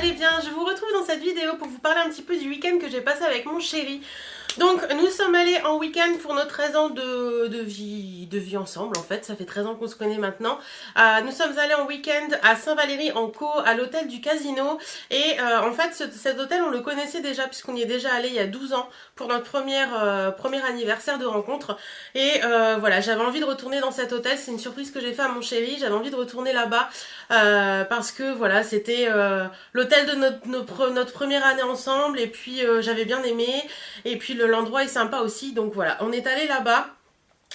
allez bien? Je vous retrouve dans cette vidéo pour vous parler un petit peu du week-end que j'ai passé avec mon chéri. Donc nous sommes allés en week-end pour nos 13 ans de vie ensemble en fait, ça fait 13 ans qu'on se connaît maintenant. Nous sommes allés en week-end à Saint-Valery en Caux, à l'hôtel du Casino. Et en fait cet hôtel on le connaissait déjà puisqu'on y est déjà allé il y a 12 ans pour notre premier anniversaire de rencontre. Et voilà, j'avais envie de retourner dans cet hôtel, c'est une surprise que j'ai fait à mon chéri, j'avais envie de retourner là-bas parce que voilà, c'était l'hôtel de notre première année ensemble et puis j'avais bien aimé. Et puis l'endroit est sympa aussi, donc voilà, on est allé là-bas.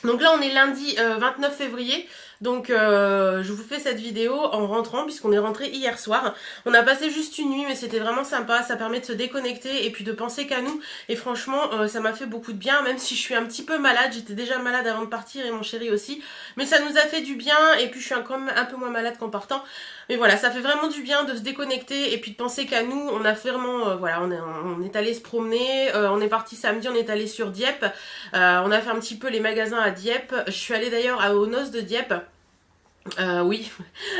Donc là on est lundi 29 février, donc je vous fais cette vidéo en rentrant puisqu'on est rentré hier soir. On a passé juste une nuit mais c'était vraiment sympa, ça permet de se déconnecter et puis de penser qu'à nous. Et franchement ça m'a fait beaucoup de bien, même si je suis un petit peu malade, j'étais déjà malade avant de partir et mon chéri aussi. Mais ça nous a fait du bien et puis je suis quand même un peu moins malade qu'en partant. Mais voilà, ça fait vraiment du bien de se déconnecter et puis de penser qu'à nous. On a vraiment, voilà, on est allé se promener, on est parti samedi, on est allé sur Dieppe, on a fait un petit peu les magasins à Dieppe. Je suis allée d'ailleurs aux noces de Dieppe. Oui,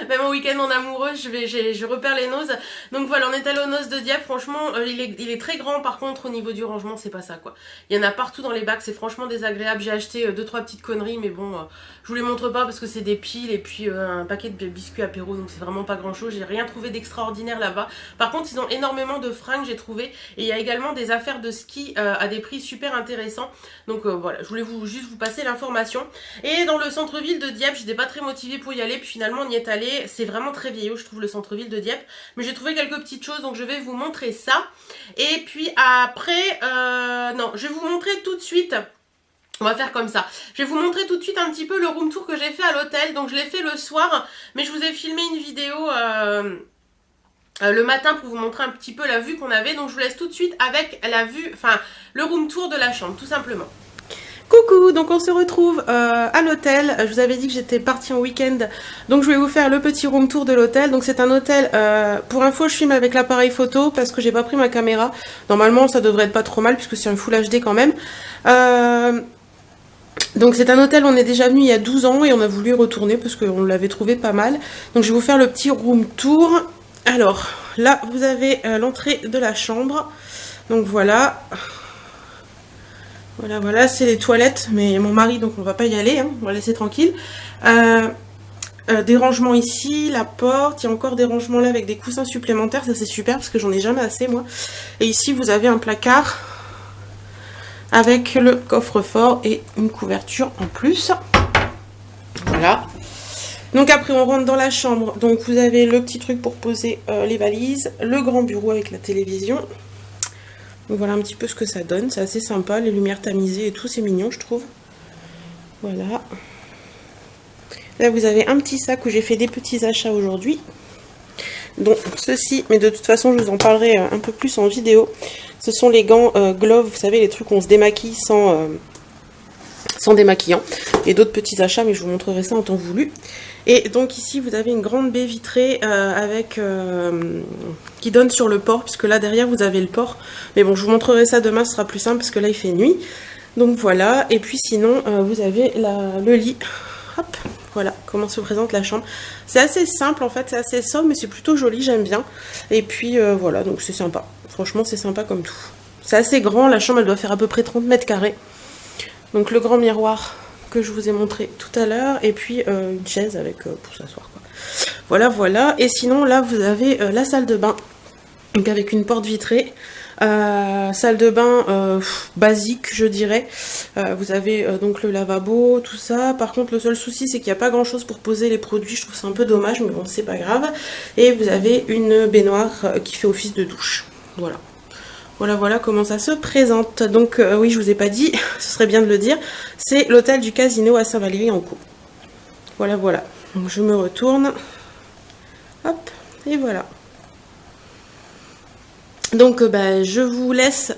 même au week-end en amoureux, je repère les noses. Donc voilà, on est allé aux noces de Dieppe. Franchement, il est très grand. Par contre, au niveau du rangement, c'est pas ça quoi. Il y en a partout dans les bacs, c'est franchement désagréable. J'ai acheté 2-3 petites conneries, mais bon, je vous les montre pas parce que c'est des piles et puis un paquet de biscuits apéro, donc c'est vraiment pas grand chose. J'ai rien trouvé d'extraordinaire là-bas. Par contre, ils ont énormément de fringues, j'ai trouvé. Et il y a également des affaires de ski à des prix super intéressants. Donc voilà, je voulais juste vous passer l'information. Et dans le centre-ville de Dieppe, j'étais pas très motivée pour y aller, puis finalement on y est allé. C'est vraiment très vieillot, je trouve, le centre-ville de Dieppe, mais j'ai trouvé quelques petites choses, donc je vais vous montrer ça. Et puis après, non, je vais vous montrer tout de suite. On va faire comme ça. Je vais vous montrer tout de suite un petit peu le room tour que j'ai fait à l'hôtel. Donc je l'ai fait le soir, mais je vous ai filmé une vidéo le matin pour vous montrer un petit peu la vue qu'on avait. Donc je vous laisse tout de suite avec la vue, enfin le room tour de la chambre, tout simplement. Coucou, donc on se retrouve à l'hôtel. Je vous avais dit que j'étais partie en week-end, donc je vais vous faire le petit room tour de l'hôtel. Donc c'est un hôtel, pour info je filme avec l'appareil photo parce que j'ai pas pris ma caméra. Normalement ça devrait être pas trop mal puisque c'est un full HD quand même. Donc c'est un hôtel, on est déjà venu il y a 12 ans et on a voulu y retourner parce qu'on l'avait trouvé pas mal. Donc je vais vous faire le petit room tour. Alors là vous avez l'entrée de la chambre. Donc voilà. Voilà, c'est les toilettes, mais mon mari, donc on va pas y aller, hein, on va laisser tranquille. Des rangements ici, la porte, il y a encore des rangements là avec des coussins supplémentaires, ça c'est super parce que j'en ai jamais assez moi. Et ici vous avez un placard avec le coffre-fort et une couverture en plus. Voilà. Donc après on rentre dans la chambre, donc vous avez le petit truc pour poser les valises, le grand bureau avec la télévision. Donc voilà un petit peu ce que ça donne, c'est assez sympa, les lumières tamisées et tout, c'est mignon je trouve. Voilà. Là vous avez un petit sac où j'ai fait des petits achats aujourd'hui. Donc ceci, mais de toute façon je vous en parlerai un peu plus en vidéo. Ce sont les gants Glove, vous savez les trucs où on se démaquille sans démaquillant. Et d'autres petits achats, mais je vous montrerai ça en temps voulu. Et donc ici vous avez une grande baie vitrée qui donne sur le port, puisque là derrière vous avez le port. Mais bon, je vous montrerai ça demain, ce sera plus simple parce que là il fait nuit. Donc voilà, et puis sinon vous avez le lit. Hop, voilà comment se présente la chambre. C'est assez simple en fait, c'est assez sobre, mais c'est plutôt joli, j'aime bien. Et puis voilà, donc c'est sympa. Franchement c'est sympa comme tout. C'est assez grand, la chambre elle doit faire à peu près 30 mètres carrés. Donc le grand miroir que je vous ai montré tout à l'heure, et puis une chaise avec pour s'asseoir quoi. Voilà. Et sinon là vous avez la salle de bain, donc avec une porte vitrée. Salle de bain basique je dirais. Vous avez donc le lavabo, tout ça. Par contre le seul souci c'est qu'il n'y a pas grand chose pour poser les produits, je trouve ça un peu dommage, mais bon c'est pas grave. Et vous avez une baignoire qui fait office de douche. Voilà comment ça se présente. Donc oui, je vous ai pas dit, ce serait bien de le dire, c'est l'hôtel du Casino à Saint-Valery en Caux. Voilà. Donc je me retourne. Hop, et voilà. Donc je vous laisse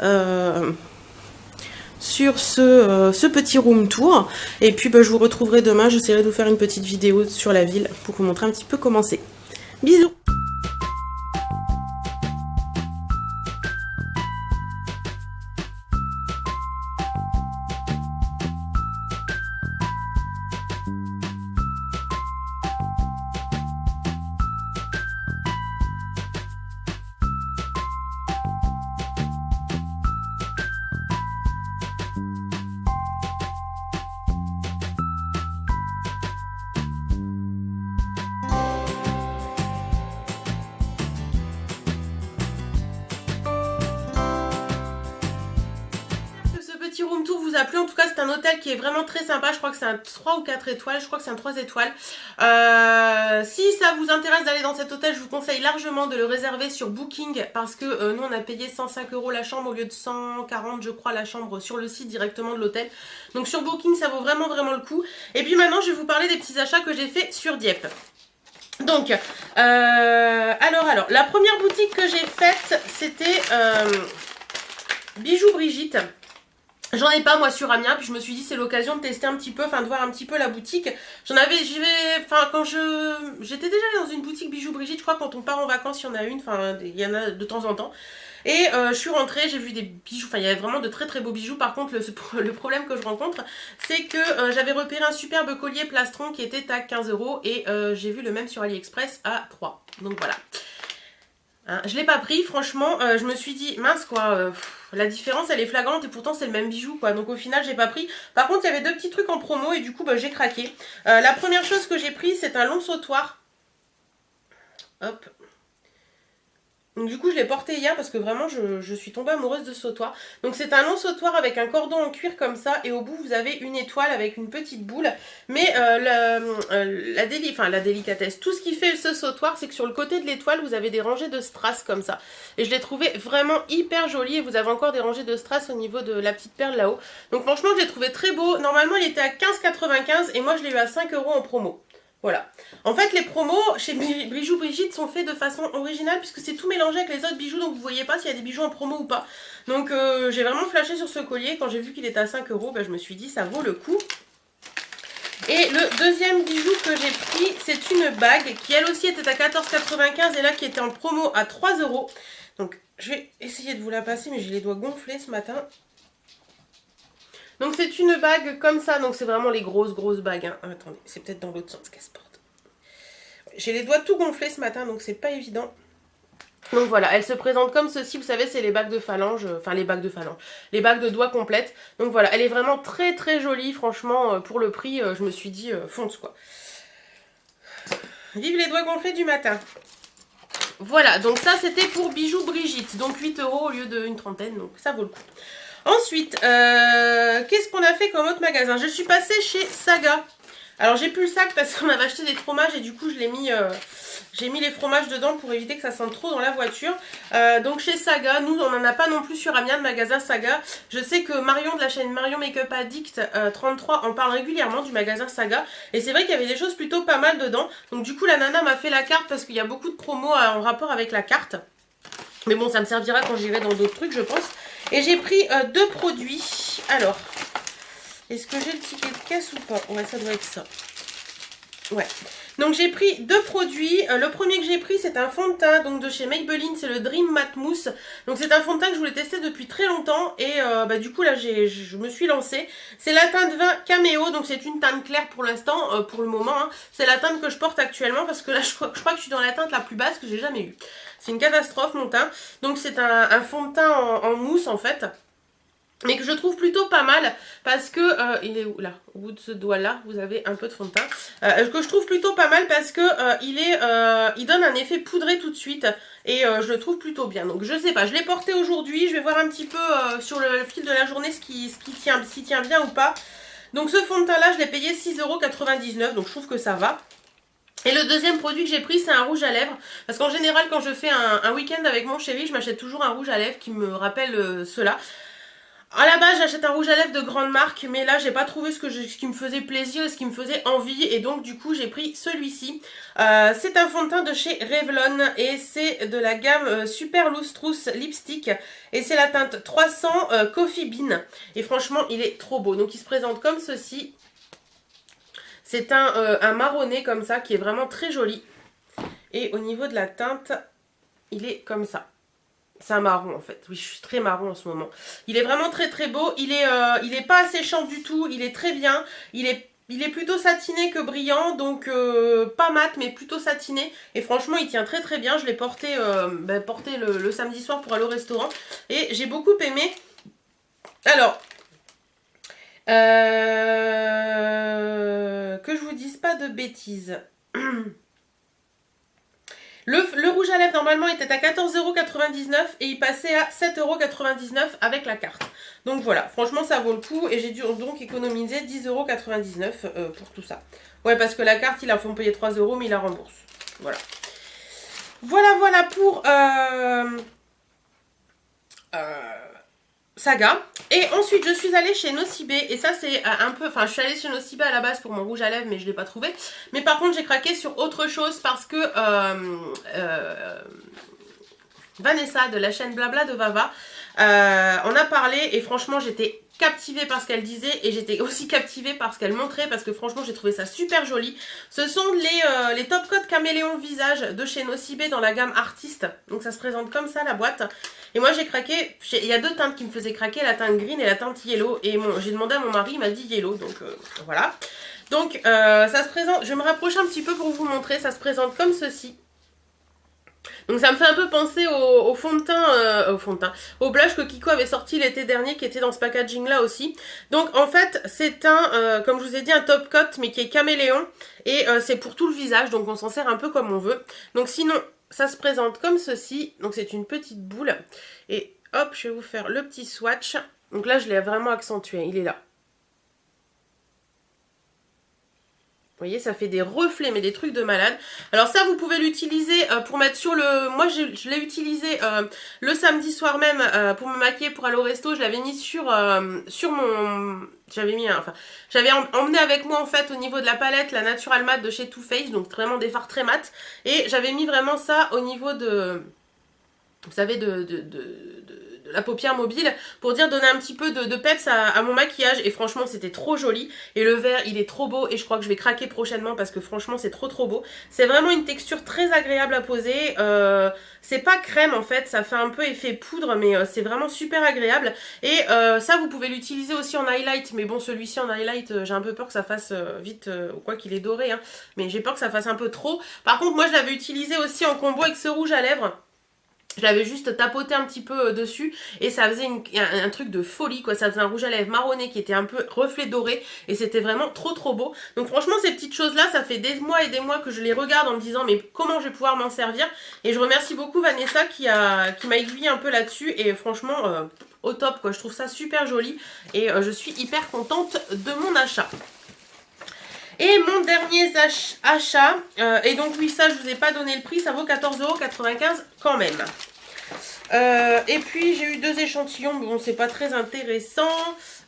sur ce petit room tour. Et puis je vous retrouverai demain, j'essaierai de vous faire une petite vidéo sur la ville pour vous montrer un petit peu comment c'est. Bisous! tour vous a plu. En tout cas, c'est un hôtel qui est vraiment très sympa. Je crois que c'est un 3 ou 4 étoiles. Je crois que c'est un 3 étoiles. Si ça vous intéresse d'aller dans cet hôtel, je vous conseille largement de le réserver sur Booking parce que nous, on a payé 105 € la chambre au lieu de 140, je crois, la chambre sur le site directement de l'hôtel. Donc sur Booking, ça vaut vraiment le coup. Et puis maintenant, je vais vous parler des petits achats que j'ai fait sur Dieppe. Donc, alors, la première boutique que j'ai faite, c'était Bijoux Brigitte. J'en ai pas moi sur Amiens, puis je me suis dit c'est l'occasion de tester un petit peu, enfin de voir un petit peu la boutique. Quand j'étais déjà allée dans une boutique Bijoux Brigitte, je crois que quand on part en vacances il y en a une, enfin il y en a de temps en temps. Et je suis rentrée, j'ai vu des bijoux, enfin il y avait vraiment de très beaux bijoux. Par contre le problème que je rencontre, c'est que j'avais repéré un superbe collier plastron qui était à 15 € et j'ai vu le même sur AliExpress à 3. Donc voilà. Hein, je l'ai pas pris, franchement, je me suis dit, mince quoi, la différence elle est flagrante et pourtant c'est le même bijou quoi, donc au final j'ai pas pris. Par contre il y avait deux petits trucs en promo et du coup j'ai craqué. La première chose que j'ai pris c'est un long sautoir. Hop. Donc du coup je l'ai porté hier parce que vraiment je suis tombée amoureuse de ce sautoir. Donc c'est un long sautoir avec un cordon en cuir comme ça et au bout vous avez une étoile avec une petite boule. Mais la délicatesse, tout ce qui fait ce sautoir c'est que sur le côté de l'étoile vous avez des rangées de strass comme ça. Et je l'ai trouvé vraiment hyper joli et vous avez encore des rangées de strass au niveau de la petite perle là-haut. Donc franchement je l'ai trouvé très beau. Normalement il était à 15,95 € et moi je l'ai eu à 5 € en promo. Voilà. En fait, les promos chez Bijoux Brigitte sont faits de façon originale puisque c'est tout mélangé avec les autres bijoux, donc vous voyez pas s'il y a des bijoux en promo ou pas. Donc j'ai vraiment flashé sur ce collier. Quand j'ai vu qu'il était à 5 €, je me suis dit ça vaut le coup. Et le deuxième bijou que j'ai pris, c'est une bague qui elle aussi était à 14,95 € et là qui était en promo à 3 €. Donc je vais essayer de vous la passer, mais j'ai les doigts gonflés ce matin. Donc c'est une bague comme ça, donc c'est vraiment les grosses bagues. Hein. Ah, attendez, c'est peut-être dans l'autre sens qu'elle se porte. J'ai les doigts tout gonflés ce matin, donc c'est pas évident. Donc voilà, elle se présente comme ceci, vous savez c'est les bagues de phalange, les bagues de doigts complètes. Donc voilà, elle est vraiment très jolie, franchement, pour le prix, je me suis dit fonce quoi. Vive les doigts gonflés du matin. Voilà, donc ça c'était pour Bijoux Brigitte, donc 8 € au lieu d'une trentaine, donc ça vaut le coup. Ensuite, qu'est-ce qu'on a fait comme autre magasin? Je suis passée chez Saga. Alors j'ai plus le sac parce qu'on avait acheté des fromages et du coup j'ai mis les fromages dedans pour éviter que ça sente trop dans la voiture. Donc chez Saga, nous on n'en a pas non plus sur Amiens de magasin Saga. Je sais que Marion de la chaîne Marion Makeup Addict 33 en parle régulièrement du magasin Saga. Et c'est vrai qu'il y avait des choses plutôt pas mal dedans. Donc du coup la nana m'a fait la carte parce qu'il y a beaucoup de promos en rapport avec la carte. Mais bon ça me servira quand j'irai dans d'autres trucs je pense. Et j'ai pris deux produits. Alors, est-ce que j'ai le ticket de caisse ou pas? Ouais, ça doit être ça. Ouais. Donc j'ai pris deux produits. Le premier que j'ai pris c'est un fond de teint donc de chez Maybelline, c'est le Dream Matte Mousse. Donc c'est un fond de teint que je voulais tester depuis très longtemps et du coup là je me suis lancée. C'est la teinte 20 Cameo, donc c'est une teinte claire pour l'instant, pour le moment. Hein. C'est la teinte que je porte actuellement parce que là je crois que je suis dans la teinte la plus basse que j'ai jamais eue. C'est une catastrophe mon teint. Donc c'est un fond de teint en mousse en fait. Mais que je trouve plutôt pas mal parce que, il est où là? Au bout de ce doigt là, vous avez un peu de fond de teint. Que je trouve plutôt pas mal parce que il donne un effet poudré tout de suite et je le trouve plutôt bien. Donc je sais pas, je l'ai porté aujourd'hui, je vais voir un petit peu sur le fil de la journée s'il tient bien ou pas. Donc ce fond de teint là, je l'ai payé 6,99 €, donc je trouve que ça va. Et le deuxième produit que j'ai pris c'est un rouge à lèvres parce qu'en général quand je fais un week-end avec mon chéri je m'achète toujours un rouge à lèvres qui me rappelle cela. À la base j'achète un rouge à lèvres de grande marque mais là j'ai pas trouvé ce qui me faisait plaisir et ce qui me faisait envie et donc du coup j'ai pris celui-ci. C'est un fond de teint de chez Revlon et c'est de la gamme Super Lustrous Lipstick et c'est la teinte 300 Coffee Bean et franchement il est trop beau. Donc il se présente comme ceci. C'est un marronné comme ça qui est vraiment très joli et au niveau de la teinte il est comme ça. C'est un marron en fait, oui je suis très marron en ce moment. Il est vraiment très beau, il est pas asséchant du tout, il est très bien, il est plutôt satiné que brillant, donc pas mat mais plutôt satiné. Et franchement il tient très bien, je l'ai porté, le samedi soir pour aller au restaurant et j'ai beaucoup aimé. Alors, que je vous dise pas de bêtises. Le rouge à lèvres normalement était à 14,99 € et il passait à 7,99 € avec la carte. Donc voilà, franchement ça vaut le coup et j'ai dû donc économiser 10,99 € pour tout ça. Ouais, parce que la carte, ils la font payer 3 € mais ils la remboursent. Voilà. Voilà pour Saga. Et ensuite je suis allée chez Nocibé et ça c'est un peu, enfin je suis allée chez Nocibé à la base pour mon rouge à lèvres mais je l'ai pas trouvé, mais par contre j'ai craqué sur autre chose parce que Vanessa de la chaîne Blabla de Vava en a parlé et franchement j'étais captivée par ce qu'elle disait et j'étais aussi captivée par ce qu'elle montrait parce que franchement j'ai trouvé ça super joli. Ce sont les Top Coat Caméléon Visage de chez Nocibé dans la gamme Artiste. Donc ça se présente comme ça la boîte. Et moi j'ai craqué, il y a deux teintes qui me faisaient craquer, la teinte green et la teinte yellow. Et j'ai demandé à mon mari, il m'a dit yellow, donc voilà. Donc ça se présente, je vais me rapprocher un petit peu pour vous montrer, ça se présente comme ceci. Donc ça me fait un peu penser au fond de teint, au blush que Kiko avait sorti l'été dernier qui était dans ce packaging là aussi. Donc en fait c'est comme je vous ai dit, un top coat mais qui est caméléon et c'est pour tout le visage, donc on s'en sert un peu comme on veut. Donc sinon ça se présente comme ceci, donc c'est une petite boule et hop je vais vous faire le petit swatch. Donc là je l'ai vraiment accentué, il est là. Vous voyez, ça fait des reflets, mais des trucs de malade. Alors ça, vous pouvez l'utiliser pour mettre sur le... Moi, je l'ai utilisé le samedi soir même pour me maquiller pour aller au resto. Je l'avais mis sur mon... J'avais mis enfin, j'avais emmené avec moi en fait au niveau de la palette la Natural Matte de chez Too Faced. Donc vraiment des fards très mat. Et j'avais mis vraiment ça au niveau de... Vous savez, de la paupière mobile pour dire donner un petit peu de peps à mon maquillage et franchement c'était trop joli et le vert il est trop beau et je crois que je vais craquer prochainement parce que franchement c'est trop beau. C'est vraiment une texture très agréable à poser, c'est pas crème en fait, ça fait un peu effet poudre mais c'est vraiment super agréable et ça vous pouvez l'utiliser aussi en highlight mais bon celui-ci en highlight j'ai un peu peur que ça fasse vite, quoi qu'il est doré hein, mais j'ai peur que ça fasse un peu trop. Par contre moi je l'avais utilisé aussi en combo avec ce rouge à lèvres. Je l'avais juste tapoté un petit peu dessus et ça faisait un truc de folie quoi, ça faisait un rouge à lèvres marronné qui était un peu reflet doré et c'était vraiment trop beau. Donc franchement ces petites choses là ça fait des mois et des mois que je les regarde en me disant mais comment je vais pouvoir m'en servir et je remercie beaucoup Vanessa qui m'a aiguillé un peu là-dessus et franchement au top quoi, je trouve ça super joli et je suis hyper contente de mon achat. Et mon dernier achat, et donc oui ça je vous ai pas donné le prix, ça vaut 14,95 € quand même. Et puis j'ai eu deux échantillons, bon c'est pas très intéressant.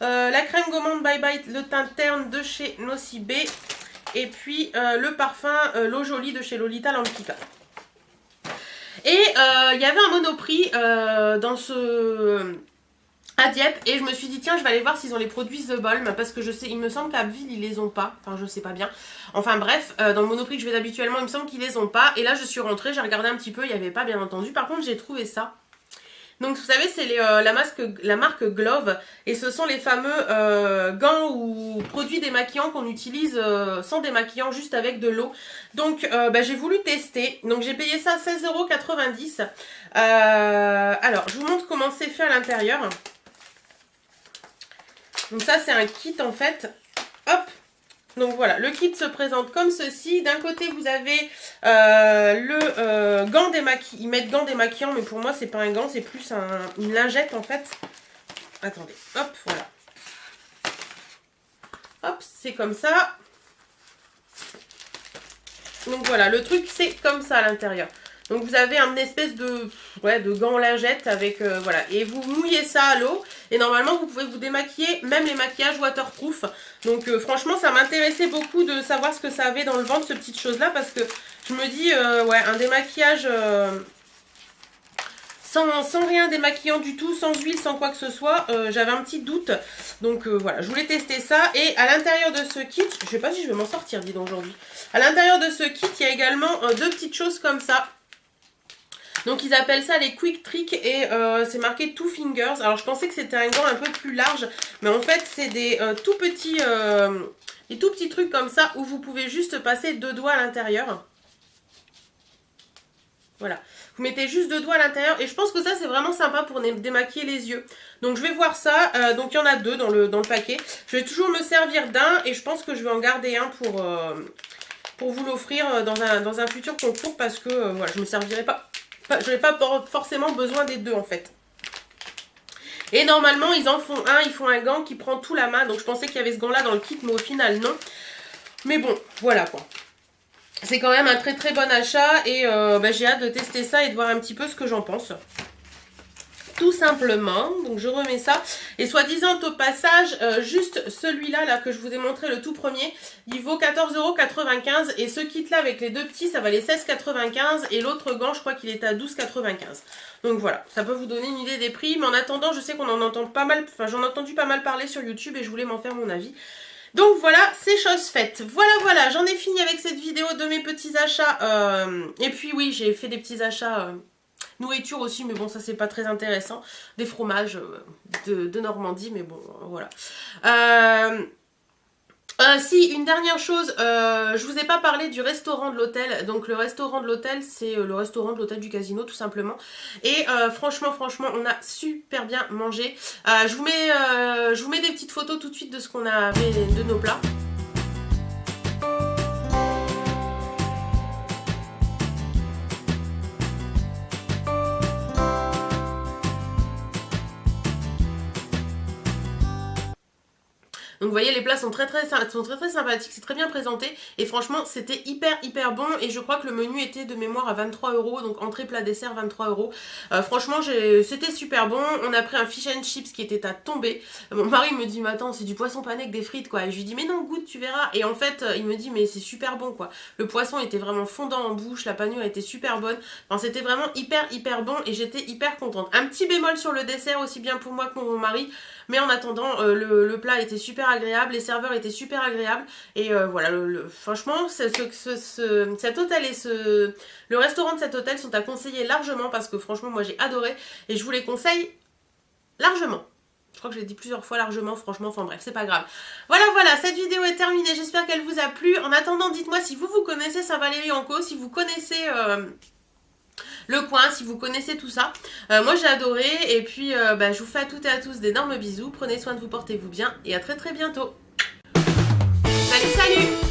La crème gommante Bye Bye, le teint terne de chez Nocibé. Et puis le parfum L'eau jolie de chez Lolita Lempicka. Et il y avait un Monoprix dans ce... à Dieppe et je me suis dit tiens je vais aller voir s'ils ont les produits The Balm parce que je sais, il me semble qu'à Abbeville ils les ont pas, enfin je sais pas bien, enfin bref dans le Monoprix que je vais habituellement il me semble qu'ils les ont pas et là je suis rentrée, j'ai regardé un petit peu, il n'y avait pas bien entendu, par contre j'ai trouvé ça. Donc vous savez c'est la marque Glove et ce sont les fameux gants ou produits démaquillants qu'on utilise sans démaquillant juste avec de l'eau. Donc j'ai voulu tester, donc j'ai payé ça 16,90 €. Alors je vous montre comment c'est fait à l'intérieur. Donc ça c'est un kit en fait, hop, donc voilà, le kit se présente comme ceci. D'un côté vous avez le gant démaquillant, ils mettent gant démaquillant mais pour moi c'est pas un gant, c'est plus une lingette en fait. Attendez, hop, voilà. Hop, c'est comme ça. Donc voilà, le truc c'est comme ça à l'intérieur. Donc vous avez une espèce de gant lingette avec, voilà, et vous mouillez ça à l'eau. Et normalement vous pouvez vous démaquiller, même les maquillages waterproof. Donc franchement ça m'intéressait beaucoup de savoir ce que ça avait dans le ventre, ce petite chose là. Parce que je me dis, ouais, un démaquillage sans rien démaquillant du tout, sans huile, sans quoi que ce soit, j'avais un petit doute. Donc voilà, je voulais tester ça. Et à l'intérieur de ce kit, je sais pas si je vais m'en sortir, dis donc aujourd'hui. À l'intérieur de ce kit, il y a également deux petites choses comme ça. Donc ils appellent ça les quick tricks et c'est marqué 2 fingers. Alors je pensais que c'était un gant un peu plus large, mais en fait c'est des tout petits trucs comme ça où vous pouvez juste passer 2 doigts à l'intérieur. Voilà, vous mettez juste 2 doigts à l'intérieur et je pense que ça c'est vraiment sympa pour démaquiller les yeux. Donc je vais voir ça, donc il y en a 2 dans le paquet. Je vais toujours me servir d'un et je pense que je vais en garder un pour vous l'offrir dans un futur concours parce que voilà, je me servirai pas, je n'ai pas forcément besoin des deux en fait. Et normalement, ils en font un, ils font un gant qui prend tout l'amas. Donc je pensais qu'il y avait ce gant-là dans le kit, mais au final, non. Mais bon, voilà quoi. C'est quand même un très très bon achat. Et j'ai hâte de tester ça et de voir un petit peu ce que j'en pense. Tout simplement. Donc je remets ça. Et soi-disant au passage, juste celui-là là, que je vous ai montré, le tout premier, il vaut 14,95 €. Et ce kit-là avec les deux petits, ça valait 16,95 €. Et l'autre gant, je crois qu'il est à 12,95 €. Donc voilà, ça peut vous donner une idée des prix. Mais en attendant, je sais qu'on en entend pas mal, enfin j'en ai entendu pas mal parler sur YouTube et je voulais m'en faire mon avis. Donc voilà, c'est chose faite. Voilà, j'en ai fini avec cette vidéo de mes petits achats. Et puis oui, j'ai fait des petits achats nourriture aussi, mais bon, ça c'est pas très intéressant. Des fromages de Normandie, mais bon, voilà. Si, une dernière chose, je vous ai pas parlé du restaurant de l'hôtel. Donc le restaurant de l'hôtel, c'est le restaurant de l'hôtel du casino tout simplement. Et franchement, on a super bien mangé. Je vous mets des petites photos tout de suite de ce qu'on avait, de nos plats. Donc vous voyez, les plats sont très sympathiques, c'est très bien présenté et franchement c'était hyper bon et je crois que le menu était de mémoire à 23 €, donc entrée plat dessert 23 €. Franchement c'était super bon. On a pris un fish and chips qui était à tomber. Mon mari me dit mais attends, c'est du poisson pané avec des frites quoi, et je lui dis mais non, goûte, tu verras. Et en fait il me dit mais c'est super bon quoi. Le poisson était vraiment fondant en bouche, la panure était super bonne, enfin c'était vraiment hyper bon et j'étais hyper contente. Un petit bémol sur le dessert aussi bien pour moi que pour mon mari, mais en attendant le plat était super agréable, les serveurs étaient super agréables et voilà, franchement cet hôtel et le restaurant de cet hôtel sont à conseiller largement parce que franchement moi j'ai adoré et je vous les conseille largement. Je crois que je l'ai dit plusieurs fois largement, franchement, enfin bref, c'est pas grave. Voilà, cette vidéo est terminée, j'espère qu'elle vous a plu. En attendant, dites-moi si vous connaissez Saint-Valery-en-Caux, si vous connaissez le coin, si vous connaissez tout ça. Moi j'ai adoré et puis je vous fais à toutes et à tous d'énormes bisous. Prenez soin de vous, portez-vous bien et à très bientôt. Salut